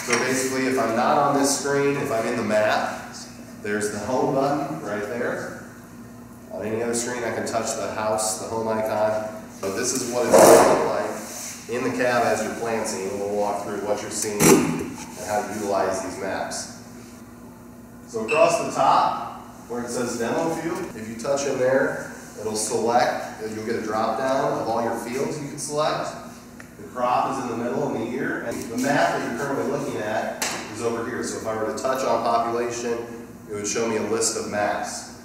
So basically, if I'm not on this screen, if I'm in the map, there's the home button right there. On any other screen, I can touch the house, the home icon. But this is what it's going to look like in the cab as you're planting. We'll walk through what you're seeing and how to utilize these maps. So across the top, where it says Demo Field, if you touch in there, it'll select, you'll get a drop down of all your fields you can select. The crop is in the middle in the year, and the map that you're currently looking at is over here. So if I were to touch on population, it would show me a list of maps.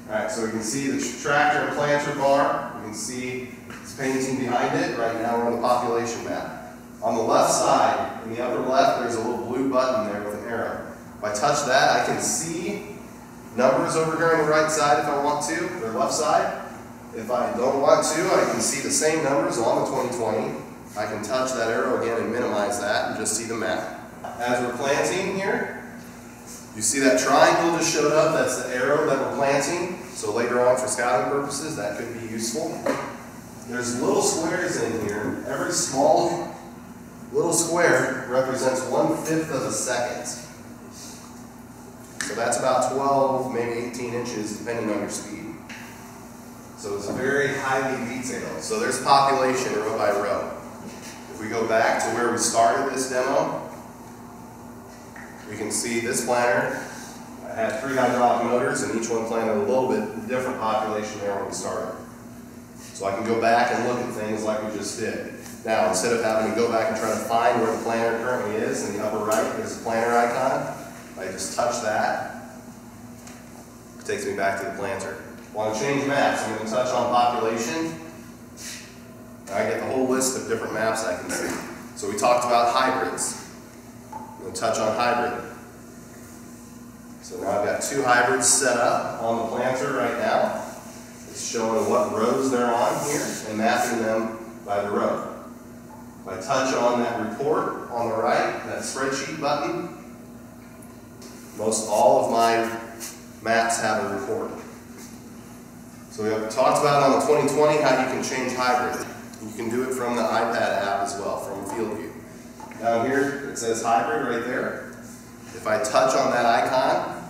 Alright, so we can see the tractor and planter bar. You can see it's painting behind it. Right now we're on the population map. On the left side, in the upper left, there's a little blue button there with an arrow. If I touch that, I can see numbers over here on the right side if I want to, or left side. If I don't want to, I can see the same numbers on the 2020. I can touch that arrow again and minimize that and just see the map. As we're planting here, you see that triangle just showed up, that's the arrow that we're planting. So later on for scouting purposes, that could be useful. There's little squares in here. Every small little square represents 1/5 of a second. So that's about 12, maybe 18 inches, depending on your speed. So it's very highly detailed. So there's population row by row. If we go back to where we started this demo, we can see this planter had 3 hydraulic motors, and each one planted a little bit different population there when we started. So I can go back and look at things like we just did. Now, instead of having to go back and try to find where the planter currently is, in the upper right, there's a planter icon. I just touch that. It takes me back to the planter. Want to change maps? I'm going to touch on population. I get the whole list of different maps I can see. So we talked about hybrids. I'm going to touch on hybrid. So now I've got 2 hybrids set up on the planter right now. It's showing what rows they're on here and mapping them by the row. If I touch on that report on the right, that spreadsheet button, most all of my maps have a report. So we have talked about on the 2020 how you can change hybrid. You can do it from the iPad app as well, from FieldView. Down here it says hybrid right there. If I touch on that icon,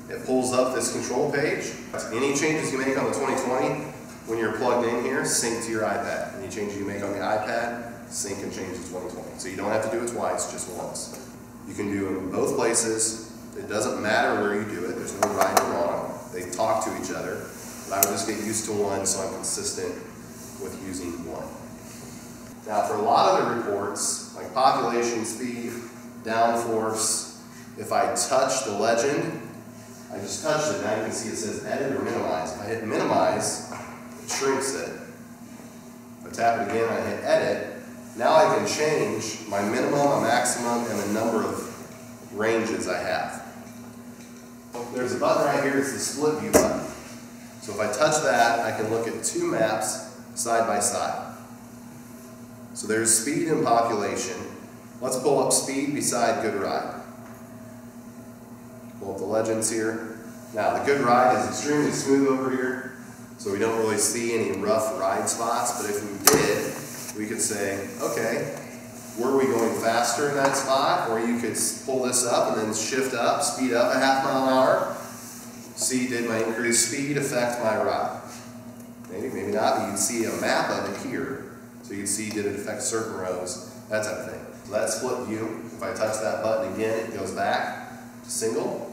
it pulls up this control page. Any changes you make on the 2020 when you're plugged in here, sync to your iPad. Any changes you make on the iPad, sync and change to 2020. So you don't have to do it twice, just once. You can do it in both places. It doesn't matter where you do it. There's no right or wrong. They talk to each other. But I would just get used to one so I'm consistent with using one. Now for a lot of the reports, like population, speed, downforce, if I touch the legend, I just touched it, now you can see it says edit or minimize. If I hit minimize, it shrinks it. If I tap it again and I hit edit, now I can change my minimum, a maximum, and the number of ranges I have. There's a button right here, it's the split view button. So if I touch that, I can look at 2 maps side by side. So there's speed and population. Let's pull up speed beside good ride. Pull up the legends here. Now the good ride is extremely smooth over here, so we don't really see any rough ride spots, but if we did, we could say, okay, were we going faster in that spot? Or you could pull this up and then shift up, speed up a 1/2 mile an hour. See, did my increased speed affect my ride? Maybe, maybe not, but you can see a map of it here. So you can see, did it affect certain rows, that type of thing. So that's split view. If I touch that button again, it goes back to single.